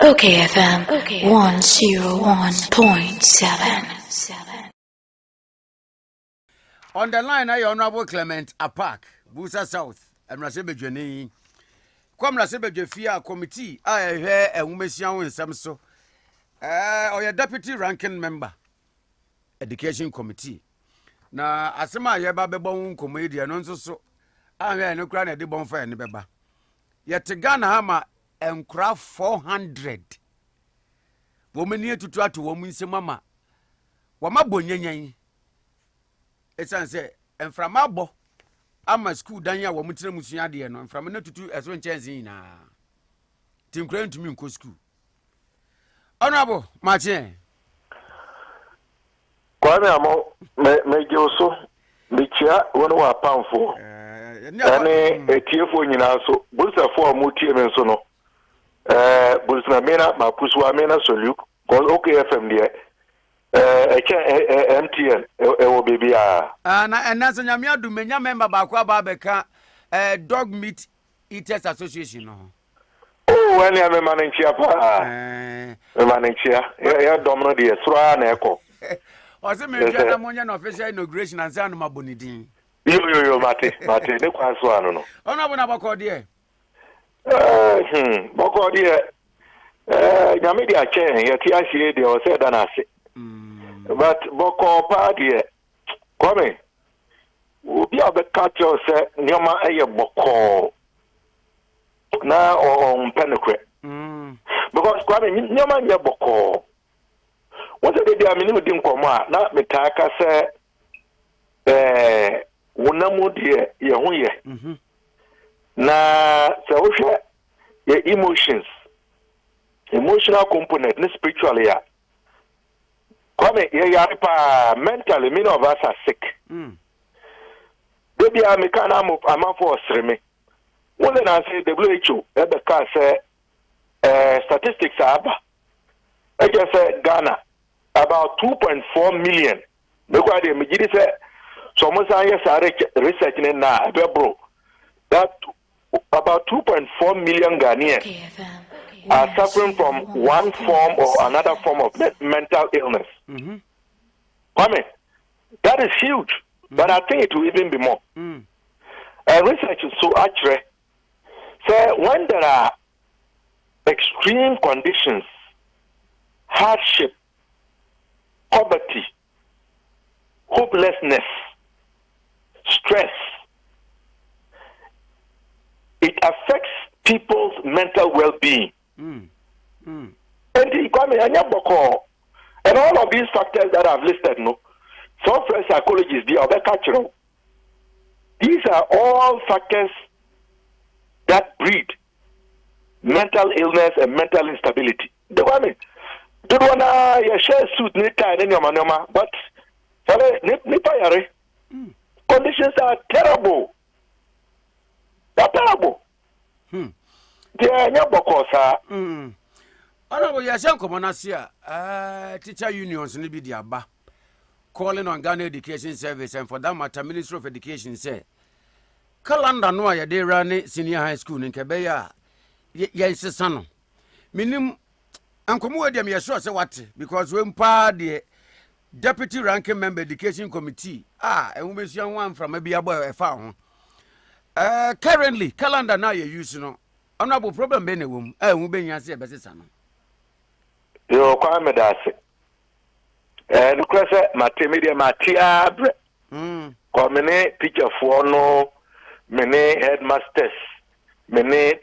OKFM 101.7. On the line, I Honorable Clement Apaak, Busa South, and Rasebe Jeni. Come Rasebe Jefia Committee, I hear a woman in some so. Or your deputy ranking member, Education Committee. Na asema yeba beba un comedy and so. I hear no crown at the bonfire and beba. Yet Ghana Hama and craft 400. Woman near to try to woman say mama. Wama bonyen. It's say and from abo ama school dan ya wo mutire musua de no from na tutu eso nchance na tim kran to me nko school honorable mache kwame amo me joso michia wono wa pamfo ene etiefo nyina so bulsafo amutie me so no bulsna mena mapusu amena solu ko okayfm de MTN ewo baby na enasa nyame adu menya member ba kwa ba beka dog meat eaters association no when ya me manenchia pa me manenchia ya domno de sura na eko o se me dua na monya na official inauguration and say no mabonidin yo mate ne kwa so anu no ona bona bako de bako de nyame de ache ya ti ahire de o se da na ase but boko party come obi abeka tell say nyoma eye boko na on penekwe because come nyoma nye boko what they dey amini di nkomo a na metaka say wonamu de ye ho ye na se wo hwe ye emotional component ne spiritually ya come here mentally many of us are sick. Baby I can am for sreme. When I say WHO the car say statistics are I just say Ghana about 2.4 million. Because the majority say so much research in na bro that about 2.4 million Ghanaians are suffering from one form or another form of mental illness. I mean, that is huge, but I think it will even be more. Research is so accurate. So when there are extreme conditions, hardship, poverty, hopelessness, stress, it affects people's mental well-being. And all of these factors that I've listed, no, some French psychologists, these are all factors that breed mental illness and mental instability. The one, share suit, but conditions are terrible. They're terrible. Honorable Yashan Komonasia, teacher unions ni bi diaba calling on Ghana Education Service and for that matter Ministry of Education say calendar no ya dey run senior high school in Kebeya yensesa no minim ankomo we dem yeso say what because we mpa the deputy ranking member education committee ewumesuan one from abiabo efa ho currently calendar now you use no honorable problem be na wom hu benya say besesa no yo kwa medase no kwese matemedia matia bre ko mene teacher for no mene headmasters mene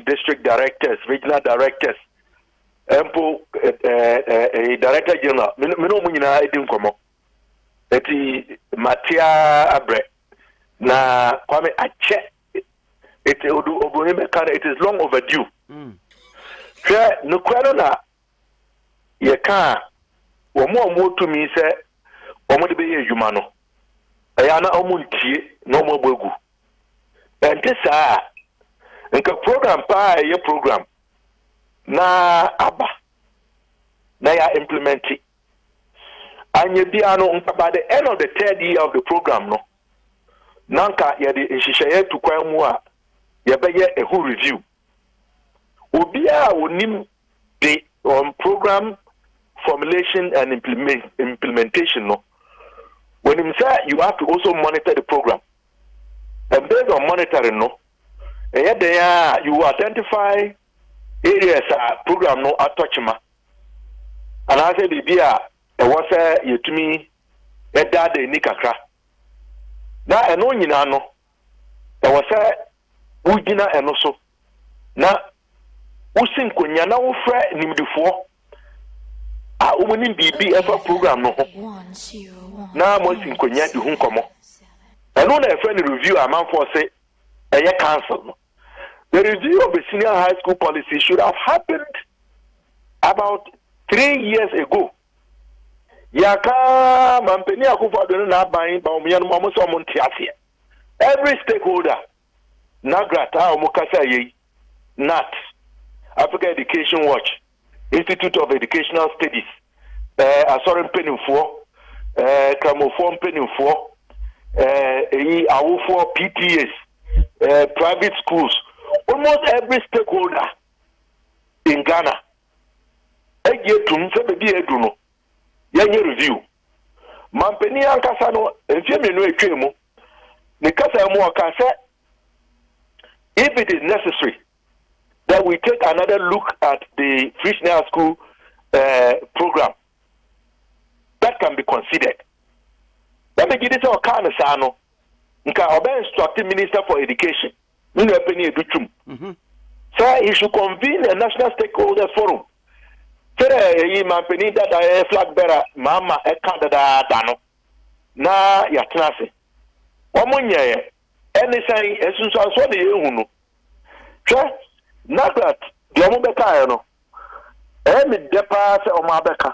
district directors regional directors empo director general mene mu nyina edim komo eti matia abre na kwame ache it is long overdue no kwano na ye ka omo to mi se omo de be ye adwuma no ya na omo ntie na omo gbegu ente saa nka program pa ye program na aba na ya implement anye bia no nka by the end of the third year of the program no nanka ye de nhihye to kwan mu a ye be ye a who review obi a wonim on program formulation and implementation. No, when you say you have to also monitor the program, and based on monitoring, no, and yet there you identify areas program no attachment, and I say the beer was you to me a dad nikakra. Now I know you know, there was a Ujina and also now. Usin konya na wo fra nimdifo a umuni bibi efa program no ho na mo sin konya di hu nkomo eno na efa ni review amanfo say eye cancel no. The review of the senior high school policy should have happened about 3 years ago. Yaka mampeni akufo do na ban ba omo yanu mo so mo ntiase every stakeholder nagrata o mo kasa yi nat Africa Education Watch, Institute of Educational Studies, Asorin Penufo, Cramofon Penufo, Awufo PTAs, private schools, almost every stakeholder in Ghana. Review. Mampeni Ankasano, if it is necessary that we take another look at the free senior school program. That can be considered. Let me give this our kind of sano. Nka obe instructing minister for education. So he should convene a national stakeholders forum. Say man penny that flag bearer mama ekanda dano. Na yatrase. Omunye any say esunso so de ehunu. Not that the Omubeka, no, and the pass of Mabeka.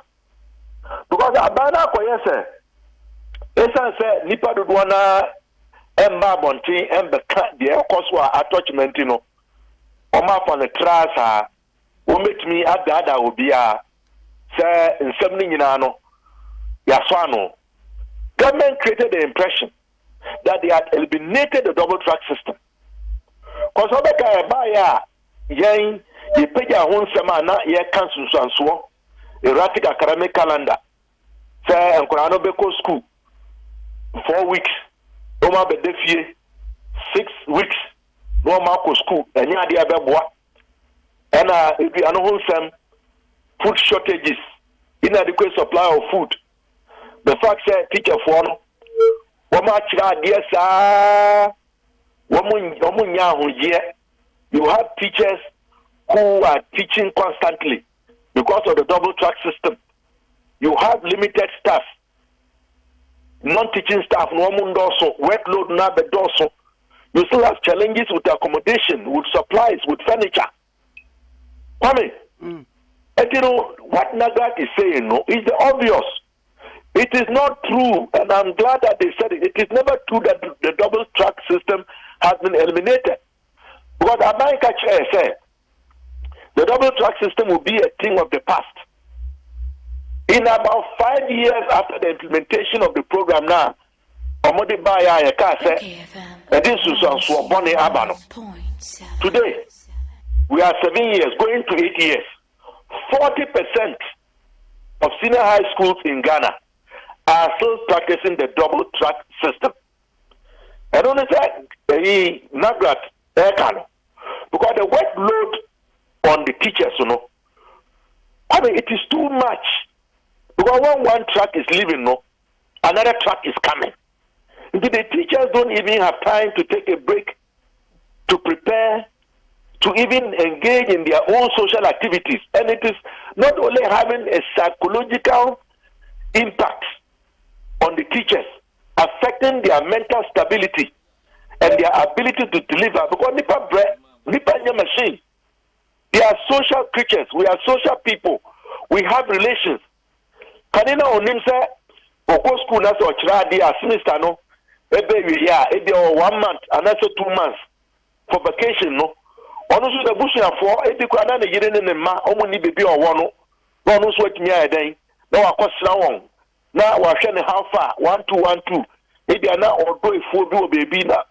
Because Abana Koyese, Esa said, Nipa Duana, and Mabonti, and the Koswa attachment, you know, Oma on the Trasa, who met me at the other will be a say in 70 Yaswano. Government created the impression that they had eliminated the double track system. Because Obeka Baya. Yen ye peja hon sema na ye cancel so erratic academic calendar say enkorano beko school 4 weeks no ma be defie 6 weeks no ma ko school enya ade abeboa ena ebi ano hon sem food shortages, inadequate supply of food. The fact that teacher for no wama chira dia sa wamunya hoye. You have teachers who are teaching constantly because of the double track system. You have limited staff, non-teaching staff, no also workload na bedoso. You still have challenges with accommodation, with supplies, with furniture. Kwame, and you know what Nagat is saying, no, is the obvious. It is not true, and I'm glad that they said it. It is never true that the double track system has been eliminated. Because America said the double track system will be a thing of the past. In about 5 years after the implementation of the program now, today, we are 7 years, going to 8 years. 40% of senior high schools in Ghana are still practicing the double track system. I don't know Nagrat because the workload on the teachers, you know, I mean, it is too much. Because when one track is leaving, no, another track is coming. The teachers don't even have time to take a break, to prepare, to even engage in their own social activities. And it is not only having a psychological impact on the teachers, affecting their mental stability and their ability to deliver. Because Nipa machine, they are social creatures. We are social people. We have relations. Kanina onimse oko school na so chira dia semester no ebe wi ya ebe 1 month and also 2 months for vacation no onu so the bush afo ebe kwa na yire ne ma omo ni bebi owo no no onu so atimi ayedan na wakosra won na wahwe ne how far 1212 ebe na odo efu bi o bebi na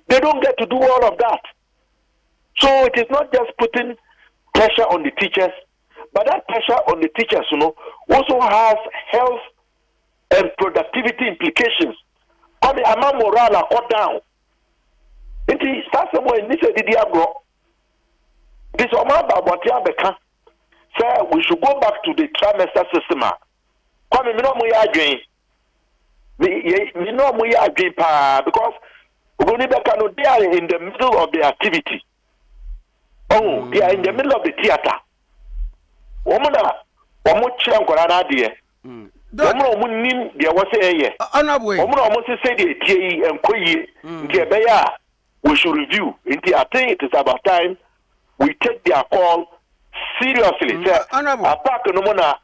they don't get to do all of that. So it is not just putting pressure on the teachers, but but that pressure on the teachers, also has health and productivity implications. Come among morale or down. It is somewhere in this diablo. This about what you have say we should go back to the trimester system. Come me no more again. Me no more again because we need to they are in the middle of the activity. Oh, they are in the middle of the theater. Womana omo chere nkora na de. Omo omo nim de wo say ye. Omo say de tie yi enkoyi nke be ya we should review. I think it is about time we take their call seriously. Apaak no mo na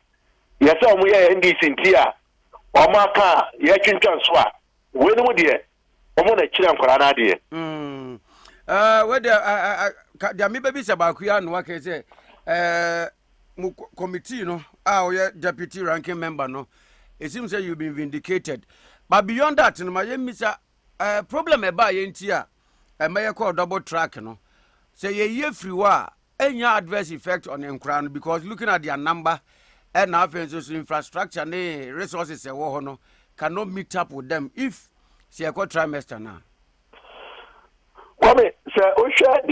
yes omo ye NDC ntia. Omo aka ye twintwan so a we no mo de omo na chere nkora na de. We there me baby sabakuya no wake say committee no our deputy ranking member no it seems that you've been vindicated, but beyond that no my misa problem eba yentia may call double track no say ye free wa any adverse effect on enkran because looking at their number and now infrastructure ne resources e wo no cannot meet up with them if say a trimester now. Come say Osha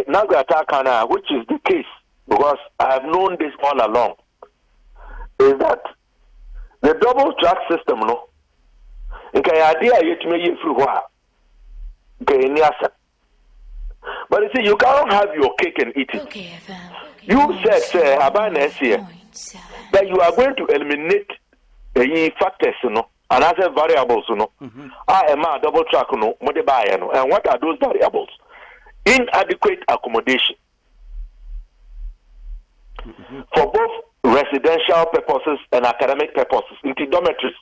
Gov't, which is the case because I have known this all along, is that the double track system, no, okay, idea yet may you through what, okay, but you see, you can't have your cake and eat it. okayfm. You said, Abana here, that you are going to eliminate the factors, and other variables, I am a double track, and what are those variables? Inadequate accommodation. For both residential purposes and academic purposes, into dormitories,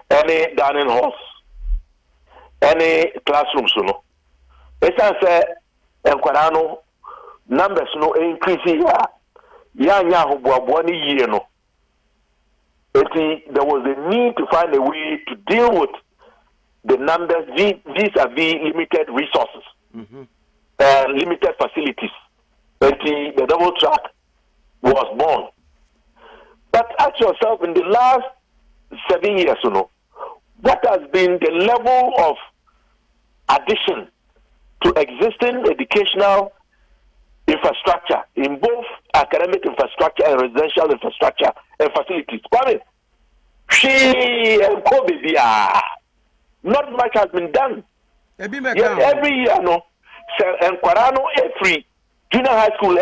any dining halls, any classrooms, It's as a numbers increase here. There was a need to find a way to deal with the numbers vis-a-vis limited resources and limited facilities. The double track was born. But ask yourself, in the last 7 years, what has been the level of addition to existing educational infrastructure in both academic infrastructure and residential infrastructure and facilities? Not much has been done. Yet every year, every junior high school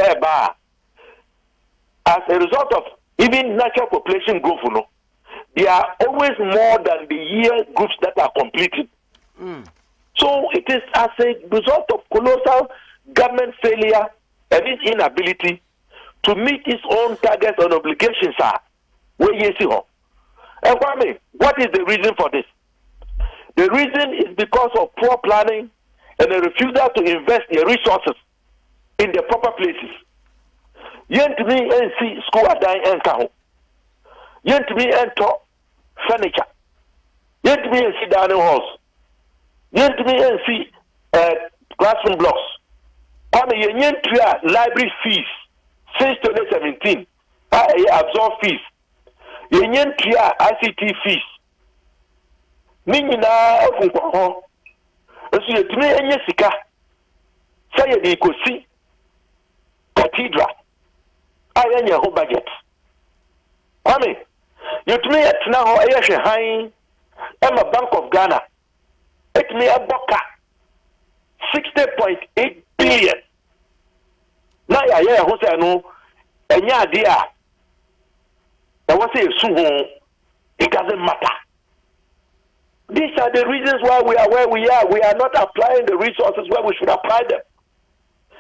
as a result of even natural population growth, there are always more than the year groups that are completed. So it is as a result of colossal government failure and its inability to meet its own targets and obligations. And what is the reason for this? The reason is because of poor planning and a refusal to invest their resources in the proper places. Yent me and see school at dying and cow. Yent me and talk furniture. Yent me and see dining halls. Yent me and see classroom blocks. Library fees since 2017. I absorb fees. Yenyen ICT fees. Minina funko. So you to me enye sika. Say the ikosi cathedral. I enye ho budget. Kwame, you to me at now ayeshe high. I'm a Bank of Ghana. It me a boka 60.8 billion. Now ya who say no enye idea. Now what say it doesn't matter. These are the reasons why we are where we are. We are not applying the resources where we should apply them.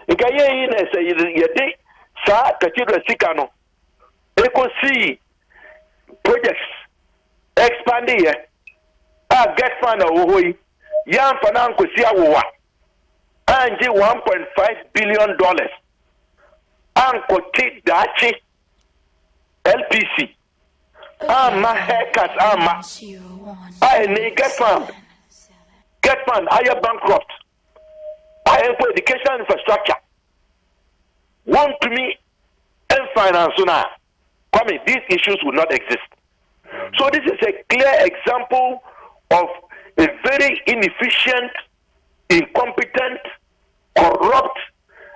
Say sa cathedral sikano. Eko see projects expanding here. Get fund away. Yan fanan ko si awowa. Anje $1.5 billion. Anko take dachi LPC. My haircut, I need get fund. I am bankrupt. I am for educational infrastructure. Want to me, and finance now, these issues would not exist. So this is a clear example of a very inefficient, incompetent, corrupt,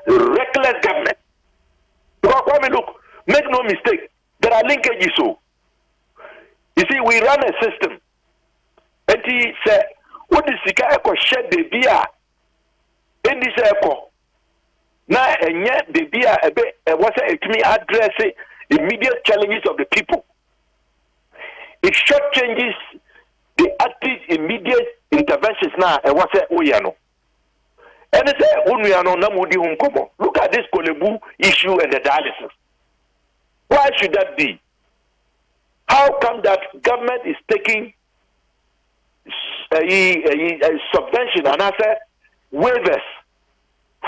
reckless government. Look, make no mistake, there are linkages. So, you see, we run a system. And he said, what is the guy called shed the beer in this airport? Now, and yet the beer was to me addressing immediate challenges of the people. It shortchanges the active immediate interventions now. And what's it? Uyano. And it's a Uyano Namudi Hunkomo. Look at this Kolebu issue and the dialysis. Why should that be? How come that government is taking a subvention and answer waivers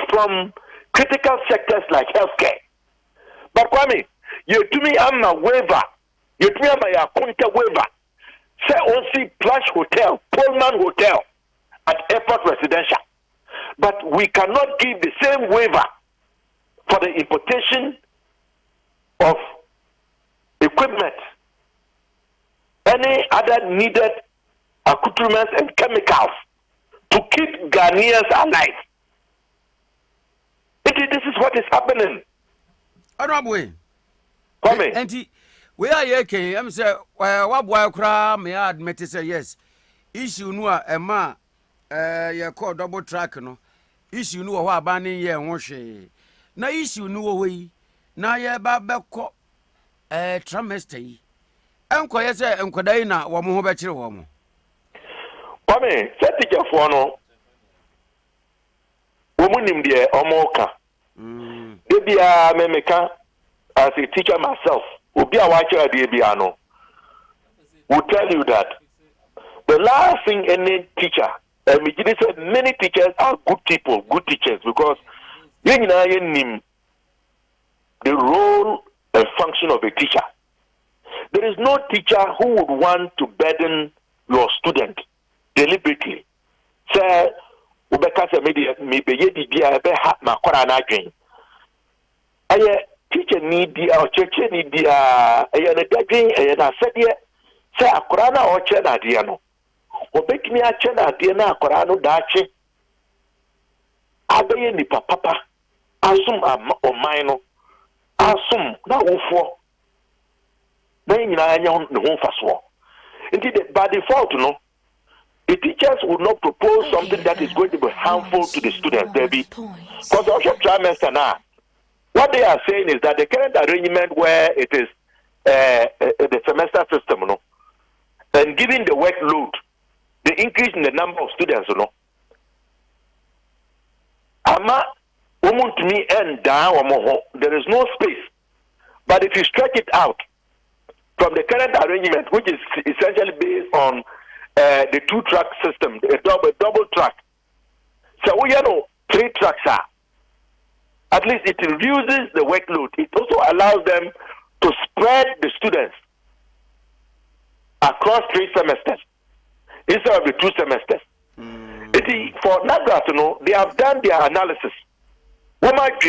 from critical sectors like healthcare? But Kwame, you to me I'm a waiver. You to me I'm a counter waiver. Say only Plush Hotel, Pullman Hotel at Airport Residential. But we cannot give the same waiver for the importation of equipment, any other needed accoutrements and chemicals to keep Ghanaians alive. This is what is happening. Honorable, come in. Auntie, we are here. I'm saying, what boy cry? May I admit to say yes? Issue no a ma, you call double track no. Issue no what banning ye wash. Na issue no way. Na ye ba ko trimester. Enko ye say enkodai na wo mo ho be kire wo mo. Kwame, say teacher for no. Wo munim de omoka. Debia memeka as a teacher myself. Obi a watch de bia no. Will tell you that the last thing any teacher, and said many teachers are good people, good teachers, because you know the role and function of a teacher. There is no teacher who would want to burden your student deliberately. Say, Ubeka se me be ye di dia be ha makora na adwen. Aye teacher need dia or church need dia aye na dadwen aye na sede say akora na o che na dia no. Obekimi a che na dia na akora no da che. Abaye ni papa asum oman no. Asum na wofo. Na nyina anya ne ho faso. Indeed by default no. The teachers would not propose something that is going to be harmful to the students, Debbie. Because also trimester now, what they are saying is that the current arrangement where it is the semester system, you know, and given the workload, the increase in the number of students, you know, there is no space. But if you stretch it out from the current arrangement, which is essentially based on the 2-track system, a double track. So we know 3 tracks are. At least it reduces the workload. It also allows them to spread the students across 3 semesters instead of the 2 semesters. For NAGRA to know, they have done their analysis. And that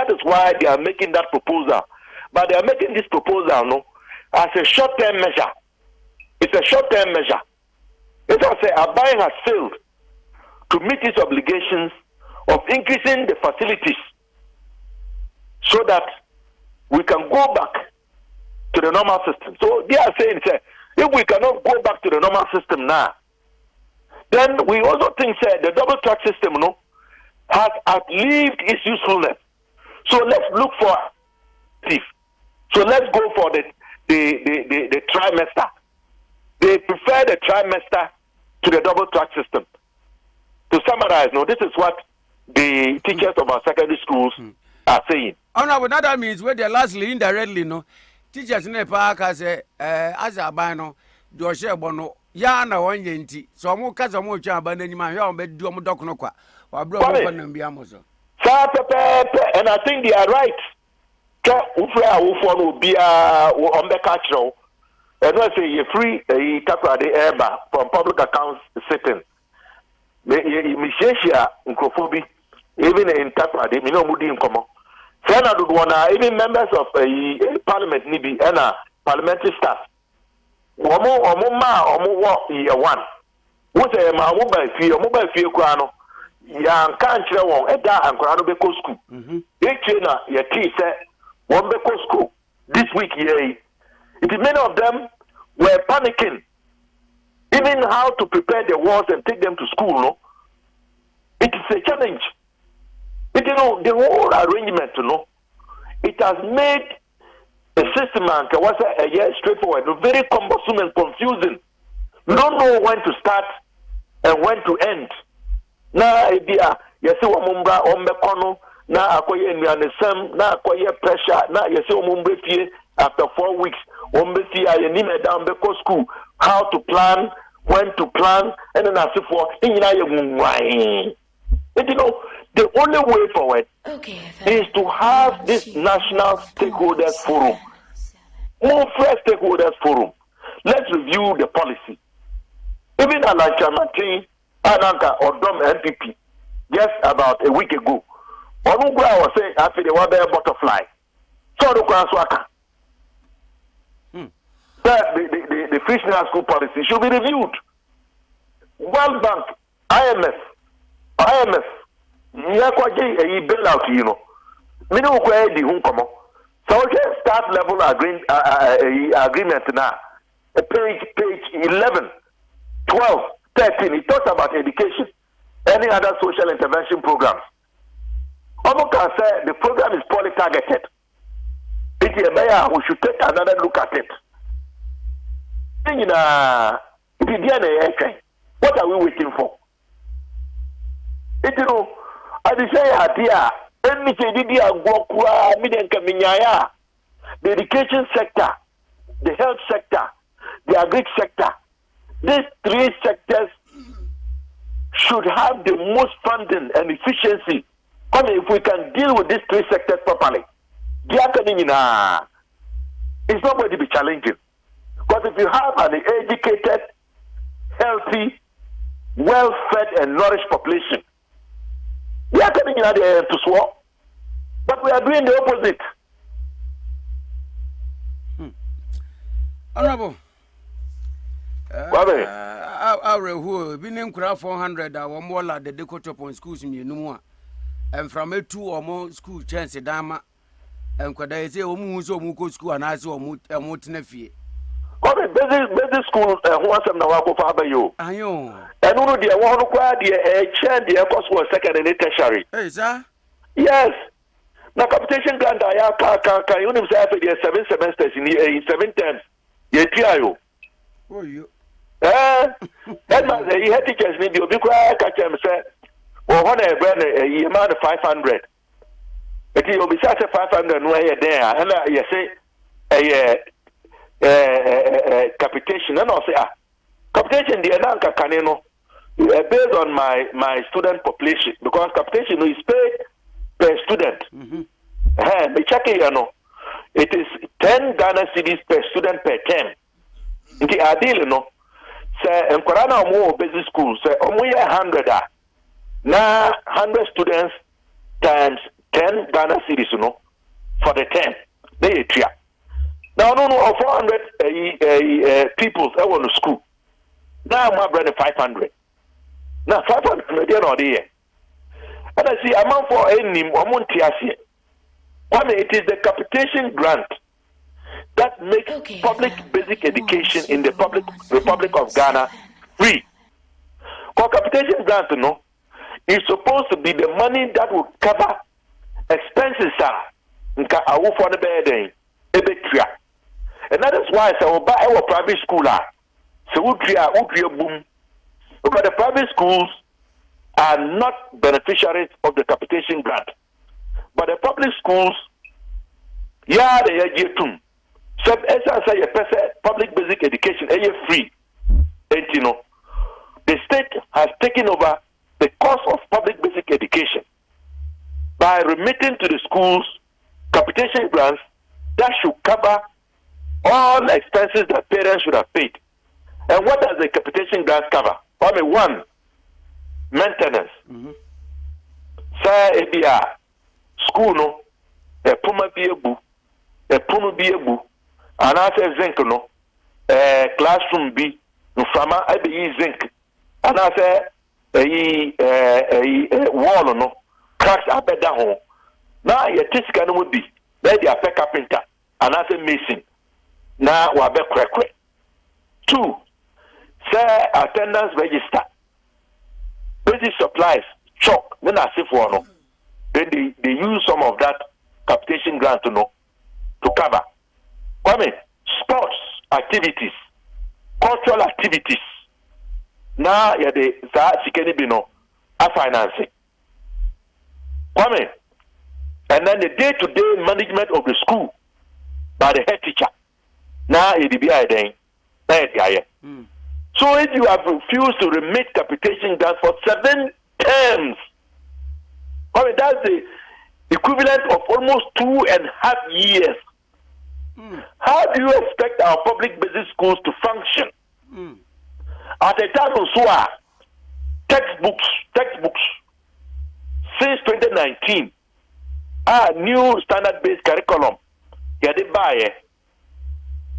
is why they are making that proposal. But they are making this proposal no, as a short-term measure. It's a short-term measure. It's also Apaak has failed to meet its obligations of increasing the facilities so that we can go back to the normal system. So they are saying, if we cannot go back to the normal system now, then we also think the double track system has outlived its usefulness. So let's look for it. So let's go for the trimester. They prefer the trimester to the double track system. To summarize, this is what the teachers of our secondary schools are saying. Oh no, but that means where they lastly indirectly, teachers in Apaak as a bino, do a share bono, yana one yenti. So more cats are more jam, and you might have been doing docunoqua or broken and biamoso. And I think they are right. Will be on the cultural. And I say you free a tapa the airba from public accounts sitting. Mishasia Nkrofobi, even in tapa the Minomudi in common. Sena do one even members of parliament nibi and parliamentary staff. Omo wo year one. Wo say ma mobile fee kwa no. Ya nka nkyere won eda ankora no be ko school. Eche na ye tea say won be ko school this week here. Many of them were panicking. Even how to prepare the wards and take them to school, no? It is a challenge. But the whole arrangement, it has made the system was a year straightforward, very cumbersome and confusing. You don't know when to start and when to end. Na idea, you see omumbra ombekono, na akoye nyanesem, na akoye pressure, na you see omumbre fie after 4 weeks, ombesi ayenime down beko school, how to plan, when to plan, and then as for the only way forward is to have this national stakeholders forum. More fresh stakeholders forum. Let's review the policy. Even Alancha Martin, Ananka or Dom NPP, just about a week ago, Onugwa was saying after the one butterfly. So the Kwanswaka. The free school policy should be reviewed. World Bank, IMF, Yakwaji, a bailout, Minu Kwe di Hunkomo. So start level agreement now. Page 11, 12, 13, it talks about education, any other social intervention programs. Omoka said the program is poorly targeted. We should take another look at it. What are we waiting for? I say idea. The education sector, the health sector, the agri sector, these three sectors should have the most funding and efficiency. If we can deal with these three sectors properly, it's not going to be challenging. Because if you have an educated, healthy, well-fed and nourished population, we are coming in at the end to swap. But we are doing the opposite. Honorable. Our been crowd 400 or more like the decorator upon schools in Numa. And from a 2 or more school chance a dama. And could I say, Muko school and I saw a motinefi. Basic school, who was some Nawako Father you. I know. And who the one who had a chair, the course was second and tertiary. Hey, sir? Yes. Now, competition grant, I can you himself in 7 semesters in 7 terms. Ye trio. Oh, you. That was he had teachers need you be quiet, catch him, sir. Well, when I ran a amount of 500. But you'll be such a 500 way there. And you say, capitation, and I'll say, capitation, the Ananka Canino, based on my student population, because capitation is paid per student. It is 10 Ghana cedis per student per term. The ideal, say, and Korana more basic school, say, only 100. Now, 100 students times 10 Ghana cedis, for the term. They are now, no, 400 people I want to school. Now, my brother 500. Now, 500, they're not there. And I see amount for any Montiasi. It is the capitation grant that makes public basic education in the Republic of Ghana free. For capitation grant, is supposed to be the money that will cover expenses. Nka awu for the bed, and that is why I will buy our private school. So we boom. Because the private schools are not beneficiaries of the capitation grant. But the public schools, they are too. So as I say, public basic education is free. And the state has taken over the cost of public basic education by remitting to the schools capitation grants that should cover all expenses that parents should have paid. And what does the capitation grant cover? One, maintenance. Say, school, a puma be a boo, a puma be a boo, and I say zinc no, classroom B, from I be zinc, and I say a wall no, cracks up at the home. Now your tiscan would be, there they are carpenter, and I say mason. Now we are crack. 2, say attendance register. Basic supplies, chalk, then I say for no. Then they use some of that capitation grant to cover. Sports activities, cultural activities. Now yeah the sikeni bino a financing. And then the day-to-day management of the school by the head teacher. Now it be then. So if you have refused to remit capitation grant for 7 terms, that's the equivalent of almost 2.5 years. How do you expect our public basic schools to function? At a time of SWA, textbooks, since 2019, our new standard-based curriculum,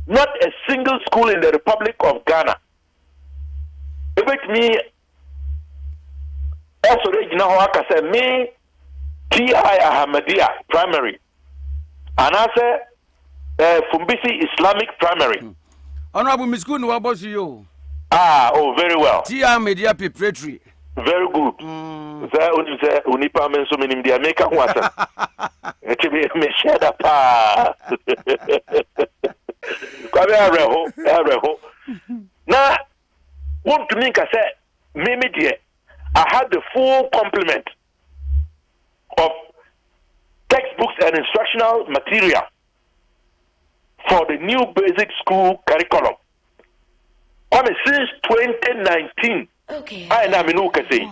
not a single school in the Republic of Ghana. With me, as original I say me, T.I. Ahmadiyya Primary, and I say Fumbisi Islamic Primary. Honorable Miss Kun, what about you? Very well. T.I. Ahmadiyya Preparatory. Very good. Unipa menso minim dia meka ho asa. Me share that pa. Kwabe areho. Na want to mean say me dear, I had the full complement of textbooks and instructional material for the new basic school curriculum. Since 2019, Okay. I am in say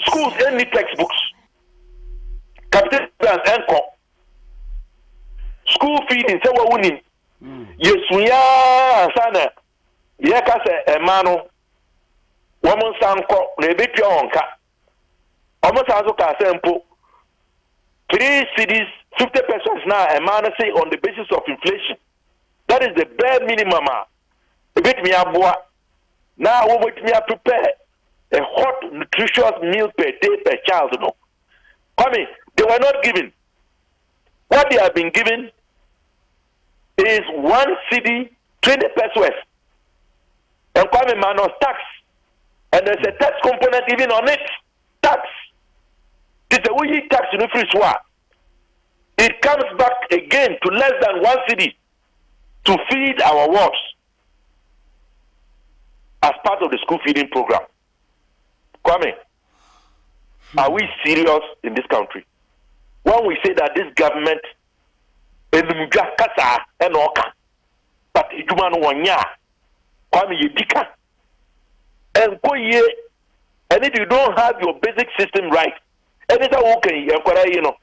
schools any textbooks, capital and school feeding. Say what we need. Yes, we are sana. Yeka say emano. Woman sanko rebe pia onka. Almost as okay simple. 3 cities, 50 pesos now. Emano say on the basis of inflation. That is the bare minimum. A bit me abua. Now, we prepare a hot, nutritious meal per day per child. They were not given. What they have been given is 1 city, 20 pesos. And minus tax. And there's a tax component even on it. Tax. It's a wee tax in the free swap. It comes back again to less than 1 city to feed our wards as part of the school feeding program. Kwame, are we serious in this country? When we say that this government is kasa and oka, but ijuma no wanya, Kwame yedika, and koye, and if you don't have your basic system right, and it's okay, you know.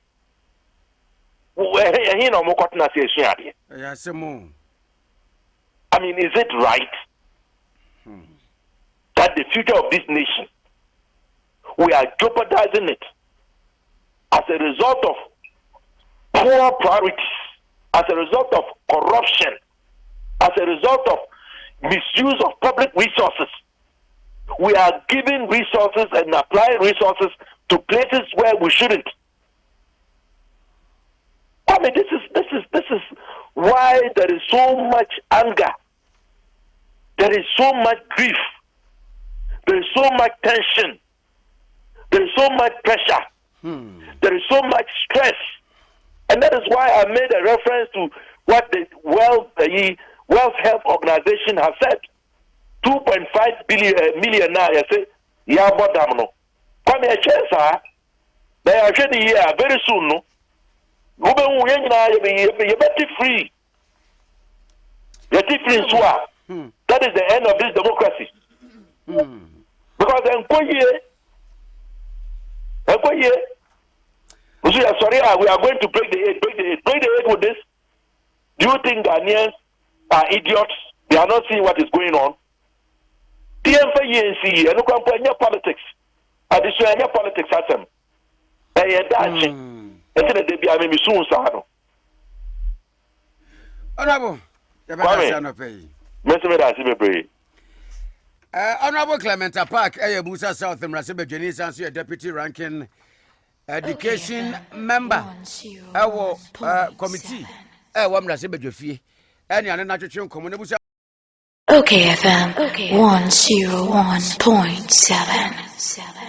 I mean, is it right that the future of this nation, we are jeopardizing it as a result of poor priorities, as a result of corruption, as a result of misuse of public resources? We are giving resources and applying resources to places where we shouldn't. I mean, this is why there is so much anger, there is so much grief, there is so much tension, there is so much pressure, there is so much stress, and that is why I made a reference to what the World Health Organization has said. 2.5 million now. I say, yeah, but come here, sir. They are ready here very soon. No, you better free. You're free in Swa. That is the end of this democracy. Because sorry, we are going to break the eight with this. Do you think Ghanaians are idiots? They are not seeing what is going on. TMFAENC and look at politics. Additional politics at them. ese na de bia me sun sa no Honorable, Mr. Medasi bebre. Honorable Clement Apaak, Busa South, and Rasebe Jenny your deputy ranking education member. Our committee. One Rasebe Jofi. Any other natural community. OKFM 101.7.